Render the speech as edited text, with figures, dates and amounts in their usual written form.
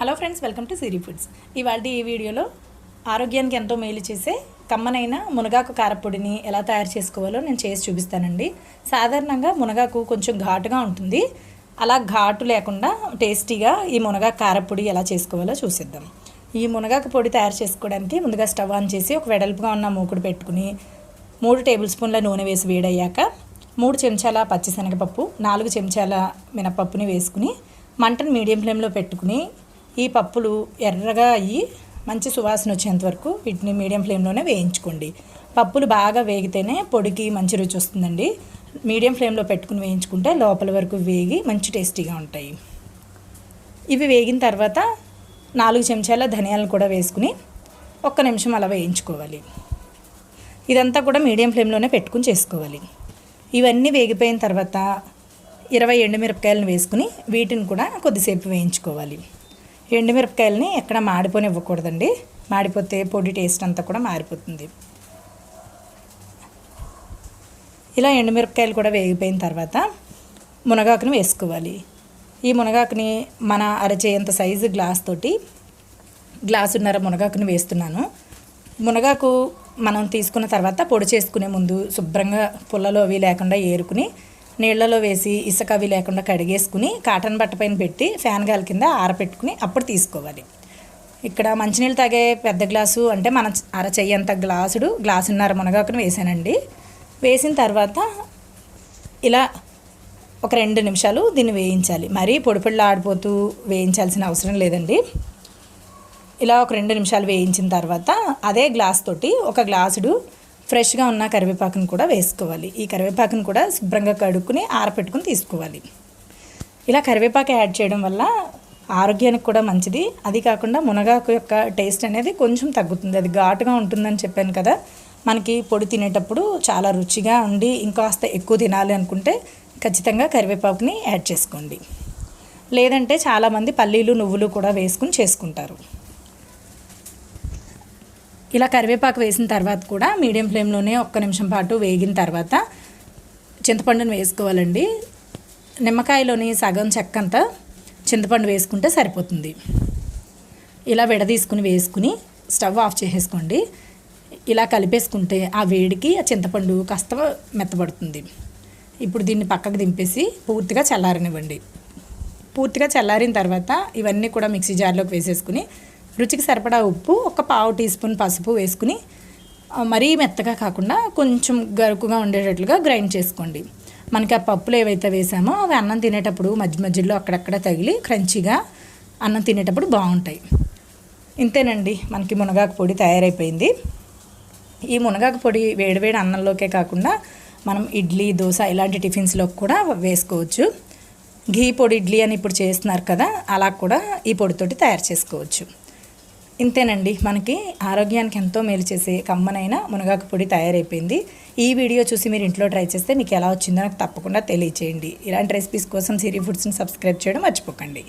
Hello friends, welcome to Siri foods. ఇవాళ ఈ వీడియోలో ఆరోగ్యానికి ఎంతో మేలు చేసే కమ్మనైన మునగాకు కారపొడిని ఎలా తయారు చేసుకోవాలో నేను చేసి చూపిస్తానండి. సాధారణంగా మునగాకు కొంచెం ఘాటుగా ఉంటుంది. అలా ఘాటు లేకుండా టేస్టీగా ఈ మునగాకు కారపొడి ఎలా చేసుకోవాలో చూసిద్దాం. ఈ మునగాకు పొడి తయారు చేసుకోవడానికి ముందుగా స్టవ్ ఆన్ చేసి ఒక వెడల్పుగా ఉన్న మూకుడు పెట్టుకుని 3 టేబుల్ స్పూన్ల నూనె వేసి వేడయ్యాక 3 చెంచాల పచ్చిశనగపప్పు, 4 చెంచాల మినపప్పుని వేసుకుని మంటను మీడియం ఫ్లేమ్లో పెట్టుకుని ఈ పప్పులు ఎర్రగా అయ్యి మంచి సువాసన వచ్చేంత వరకు వీటిని మీడియం ఫ్లేమ్లోనే వేయించుకోండి. పప్పులు బాగా వేగితేనే పొడికి మంచి రుచి వస్తుందండి. మీడియం ఫ్లేమ్లో పెట్టుకుని వేయించుకుంటే లోపల వరకు వేగి మంచి టేస్టీగా ఉంటాయి. ఇవి వేగిన తర్వాత 4 చెంచాల ధనియాలను కూడా వేసుకుని 1 నిమిషం అలా వేయించుకోవాలి. ఇదంతా కూడా మీడియం ఫ్లేమ్లోనే పెట్టుకుని చేసుకోవాలి. ఇవన్నీ వేగిపోయిన తర్వాత 20 ఎండుమిరపకాయలను వేసుకుని వీటిని కూడా కొద్దిసేపు వేయించుకోవాలి. ఎండుమిరపకాయలని ఎక్కడ మాడిపోనివ్వకూడదండి. మాడిపోతే పొడి టేస్ట్ అంతా కూడా మారిపోతుంది. ఇలా ఎండుమిరపకాయలు కూడా వేగిపోయిన తర్వాత మునగాకుని వేసుకోవాలి. ఈ మునగాకుని మన అరచేయంత సైజు గ్లాసున్నర మునగాకుని వేస్తున్నాను. మునగాకు మనం తీసుకున్న తర్వాత పొడి చేసుకునే ముందు శుభ్రంగా పుల్లలో అవి లేకుండా ఏరుకుని నీళ్లలో వేసి ఇసుక అవి లేకుండా కడిగేసుకుని కాటన్ బట్ట పైన పెట్టి ఫ్యాన్ గాలి కింద ఆరపెట్టుకుని అప్పుడు తీసుకోవాలి. ఇక్కడ మంచినీళ్ళు తాగే పెద్ద గ్లాసు అంటే మన అరచెయ్యంత గ్లాసున్నర మునగాకుని వేసానండి. వేసిన తర్వాత ఇలా ఒక 2 నిమిషాలు దీన్ని వేయించాలి. మరీ పొడి ఆడిపోతూ వేయించాల్సిన అవసరం లేదండి. ఇలా ఒక 2 నిమిషాలు వేయించిన తర్వాత అదే గ్లాస్ తోటి ఒక గ్లాసుడు ఫ్రెష్గా ఉన్న కరివేపాకును కూడా వేసుకోవాలి. ఈ కరివేపాకును కూడా శుభ్రంగా కడుక్కుని ఆరపెట్టుకుని తీసుకోవాలి. ఇలా కరివేపాకు యాడ్ చేయడం వల్ల ఆరోగ్యానికి కూడా మంచిది. అది కాకుండా మునగాకు యొక్క టేస్ట్ అనేది కొంచెం తగ్గుతుంది. అది ఘాటుగా ఉంటుందని చెప్పాను కదా. మనకి పొడి తినేటప్పుడు చాలా రుచిగా ఉండి ఇంకాస్త ఎక్కువ తినాలి అనుకుంటే ఖచ్చితంగా కరివేపాకుని యాడ్ చేసుకోండి. లేదంటే చాలామంది పల్లీలు, నువ్వులు కూడా వేసుకుని చేసుకుంటారు. ఇలా కరివేపాకు వేసిన తర్వాత కూడా మీడియం ఫ్లేమ్లోనే 1 నిమిషం పాటు వేగిన తర్వాత చింతపండుని వేసుకోవాలండి. నిమ్మకాయలోని సగం చెక్కంతా చింతపండు వేసుకుంటే సరిపోతుంది. ఇలా విడదీసుకుని వేసుకుని స్టవ్ ఆఫ్ చేసేసుకోండి. ఇలా కలిపేసుకుంటే ఆ వేడికి ఆ చింతపండు కాస్త మెత్తబడుతుంది. ఇప్పుడు దీన్ని పక్కకు దింపేసి పూర్తిగా చల్లారనివ్వండి. పూర్తిగా చల్లారిన తర్వాత ఇవన్నీ కూడా మిక్సీ జార్లోకి వేసేసుకుని రుచికి సరిపడా ఉప్పు, 1/4 టీ స్పూన్ పసుపు వేసుకుని మరీ మెత్తగా కాకుండా కొంచెం గరుకుగా ఉండేటట్లుగా గ్రైండ్ చేసుకోండి. మనకి ఆ పప్పులు ఏవైతే వేసామో అవి అన్నం తినేటప్పుడు మధ్యలో అక్కడక్కడ తగిలి క్రంచీగా అన్నం తినేటప్పుడు బాగుంటాయి. ఇంతేనండి, మనకి మునగాకు పొడి తయారైపోయింది. ఈ మునగాకు పొడి వేడివేడి అన్నంలోకే కాకుండా మనం ఇడ్లీ, దోశ ఇలాంటి టిఫిన్స్లోకి కూడా వేసుకోవచ్చు. ఘీ పొడి ఇడ్లీ అని ఇప్పుడు చేస్తున్నారు కదా, అలా కూడా ఈ పొడితోటి తయారు చేసుకోవచ్చు. ఇంతేనండి, మనకి ఆరోగ్యానికి ఎంతో మేలు చేసే కమ్మనైన మునగాకు పొడి తయారైపోయింది. ఈ వీడియో చూసి మీరు ఇంట్లో ట్రై చేస్తే మీకు ఎలా వచ్చిందో నాకు తప్పకుండా తెలియచేయండి. ఇలాంటి రెసిపీస్ కోసం సిరి ఫుడ్స్ని సబ్స్క్రైబ్ చేయడం మర్చిపోకండి.